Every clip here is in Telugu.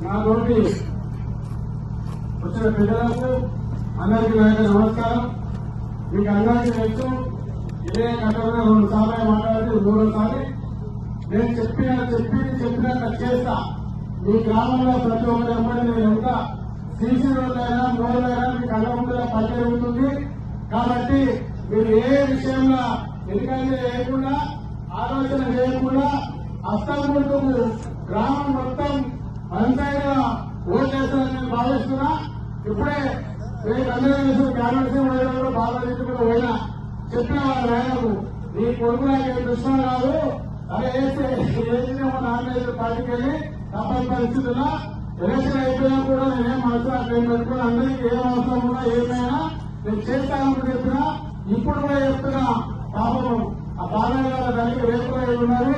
నాతోటి వచ్చిన పెద్దలకు అందరికీ నాయక నమస్కారం. మీకు అందరికీ తెలుసు, ఇదే గతంలో 2 సార్లు మాట్లాడితే 3సారి నేను చెప్పినట్టు చేస్తా. మీ గ్రామంలో ప్రతి ఒక్కరి అమ్మడి నేను ఎంత సీసీ రోడ్లైనా రోడ్లైనా మీకు అన్నముందుగా పనిచేస్తుంది. కాబట్టి మీరు ఏ విషయంలో ఎందుకంటే లేకుండా ఆలోచన చేయకుండా అస్తముడుకు గ్రామం మొత్తం పంచాయతీగా ఓట్లేస్తారని నేను భావిస్తున్నా. ఇప్పుడే మీకు అందరూ క్యాబినెట్ బాగా తీసుకుని పోయినా చెప్పిన వాళ్ళ నాయనకు నీ కొడుకు నాకు దృష్టం కాదు, అదే ఏమో నామినేషన్ పార్టీకి వెళ్ళి తప్పని పరిస్థితుల్లో ఎలక్షన్ అయిపోయినా కూడా నేనేం మనసు అట్లా పెట్టుకుని అందరికీ ఏం అవసరం ఉన్నా ఏమైనా నేను చేస్తానని చెప్పినా. ఇప్పుడు కూడా చెప్తున్నా, పాపం ఆ బాలయ్య గారు దానికి రేపు ఉన్నారు.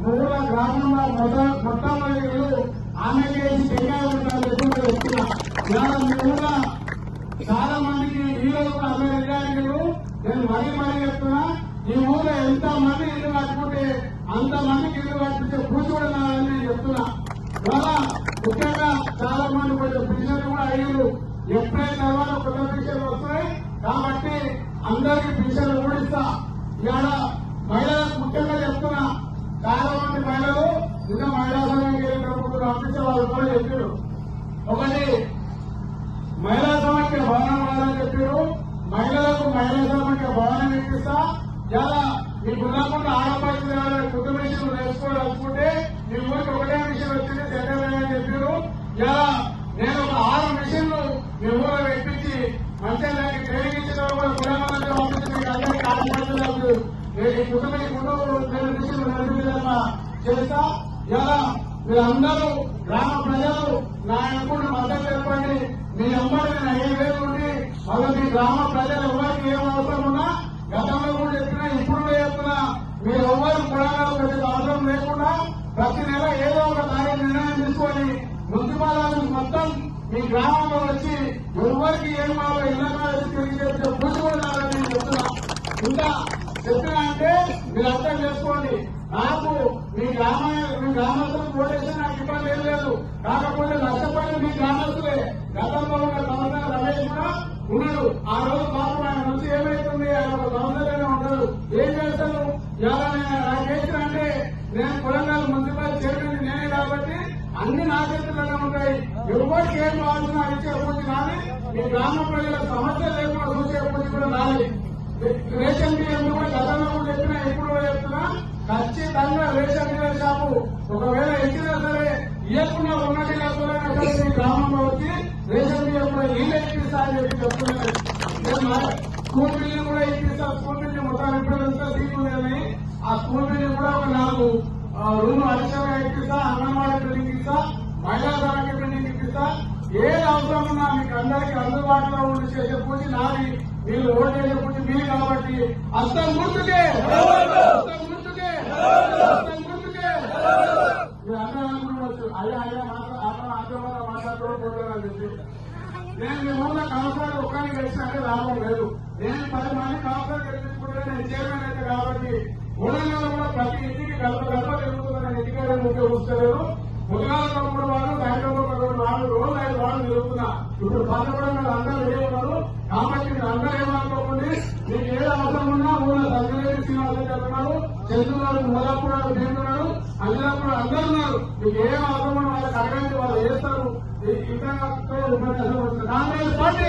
మూల గ్రామంలో మొట్టమొదటి ఆమెకి టెక్నాలజీ ఉంటారు చెప్తున్నా. మూల చాలా మందికి ఈ రోజు కూడా అదే విద్యార్థులు నేను మరీ చెప్తున్నా. ఈ ఊళ్ళో ఎంత మంది ఇల్లు కట్టుకుంటే అంతమందికి ఇల్లు కట్టించే కూర్చోడాలని నేను చెప్తున్నా. ఇవాళ ముఖ్యంగా చాలా మంది కొంచెం పిలిచినట్టు కూడా అయ్యారు. ఎప్పుడైనా తర్వాత కొత్త పిలిచర్లు వస్తాయి కాబట్టి అందరికీ పిలిచర్లు కూడా ఇస్తా. ఇవాళ మహిళలకు ముఖ్యంగా చెప్తున్నా, చాలా మంది మహిళలు నిన్న మహిళా సంఘానికి వెళ్ళినప్పుడు పంపించే వాళ్ళు కూడా చెప్పారు. ఒకటి మహిళా సమాఖ్య భవనం కాదని చెప్పారు. మహిళలకు మహిళా సమాఖ్య భవనం ఇప్పిస్తా. ఇలా మీకు ఉన్నప్పుడు ఆడపడుతున్న కుటుంబ విషయం నేర్చుకోవాలనుకుంటే మీ ఊరికి ఒకటే విషయం వచ్చింది సెకండ్ అని చెప్పారు. ఇలా నేను ఒక 6 మిషన్లు మీ ఊళ్ళో పెట్టించి మంచిగా దానికి ట్రైనింగ్ ఇచ్చిన కూడా కుటుంబాలంటే పంపించి మీకు అందరికీ ఆడపడుతున్నారు ఈ కుటుంబ మిషన్లు నడిపేలా చేస్తా. ఇలా మీరందరూ గ్రామ ప్రజలు నా అనుకున్న మద్దతు చెప్పండి. మీ అమ్మడి నేను 5,000 ఉండి మళ్ళీ మీ గ్రామ ప్రజలు ఎవరికి ఏం అవసరం ఉన్నా గతంలో కూడా చెప్పినా ఇప్పుడు కూడా చెప్తున్నా, మీరు ఎవరు పురాణాలు పెట్టే అవసరం లేకుండా ప్రతి నెల ఏదో ఒక తారీఖు నిర్ణయం తీసుకొని మున్సిపాలిటీ మొత్తం మీ గ్రామంలో వచ్చి ఎవరికి ఏం కావాలో ఇళ్ళగా తిరిగి చెప్తే కూర్చోవాలని నేను చెప్తున్నా. ఇంకా చెప్పినా అంటే మీరు అర్థం చేసుకోండి. నాకు మీ గ్రామస్తులకు ఓటేసి నాకు ఇబ్బంది ఏం లేదు. కాకపోతే నష్టపోయిన మీ గ్రామస్తులే. గతంలో ఉన్న కౌన్సిలర్ రమేష్ కూడా ఉన్నాడు. ఆ రోజు పాపం ఆయన నుంచి ఏమైతుంది, ఆయన ఒక కౌన్సిలర్గానే ఉంటాడు. ఏం చేస్తాను నాకు చేసిన అంటే నేను కొలంగల్ మున్సిపల్ చైర్మన్ నేనే కాబట్టి అన్ని నా చేతుల్లోనే ఉంటాయి. ఎవరికి ఏం కావాల్సిన ఇచ్చే పూర్తి కానీ మీ గ్రామ ప్రజల సమస్య లేకుండా చూసే పూర్తి కూడా రాలి. రేషన్ బియ్యం కూడా గతంలో కూడా చెప్పినా ఇప్పుడు కూడా చెప్తున్నా, ఖచ్చితంగా రేషన్ బియ్యం షాపు ఒకవేళ ఇచ్చినా సరే ఇవ్వకుండా ఉన్నట్టు లేకపోయినా సరే మీ గ్రామంలో వచ్చి రేషన్ బియ్యం కూడా నీళ్ళు ఇప్పిస్తా అని చెప్పి చెప్తున్నాను. స్కూల్ బిల్లు కూడా ఇప్పిస్తా. స్కూల్ బిల్లు మొత్తం ఇప్పుడు తీసుకున్నాయి. ఆ స్కూల్ బిల్లు కూడా ఒక 4 రూమ్ అడిషనల్గా ఇప్పిస్తా. అంగన్వాడీ బిల్డింగ్ ఇస్తా, మహిళా సమాఖ్య బిల్డింగ్ ఇప్పిస్తా. ఏది అవసరం ఉన్నా మీకు అందరికీ అందుబాటులో ఉండి చేసే పూజ నాది. మీరు ఓటు చేసే పూజ మీరు కాబట్టి అస్తం గుర్తుకే మీరు అందరూ అనుకోవచ్చు అయ్యా మాట్లాడుకోవడం చెప్పి. నేను మీ ఊళ్ళో కౌన్సిలర్ ఒక్కరిని గెలిచినట్టే లాభం లేదు. నేను 10 మంది కౌన్సిలర్ గెలిపించుకుంటే నేను చైర్మన్ అయితే కాబట్టి ఊళ్ళలో కూడా ప్రతి ఇంటికి గడప జరుగుతుందని ఎన్నికలు ఉపయోగిస్తలేదు. ఉదయాల తప్పుడు వాళ్ళు సాయంత్రం 4 రోజులు 5 వార్డులు జరుగుతున్నా. ఇప్పుడు 11 అందరూ రెడీ ఉన్నారు కాబట్టి మీరు అందరూ ఏమనుకోకండి. మీకు ఏది అవసరం ఉన్నా ఊళ్ళో సంజయ్ శ్రీనివాస చెప్తున్నారు, చంద్రుడు మూలప్పుడు భీమున్నాడు, అంజనప్పుడు అందరూ ఉన్నారు. మీకు ఏం అవసరం ఉన్నా వాళ్ళకి అడగండి, వాళ్ళు చేస్తారు. ఈ కాంగ్రెస్ పార్టీ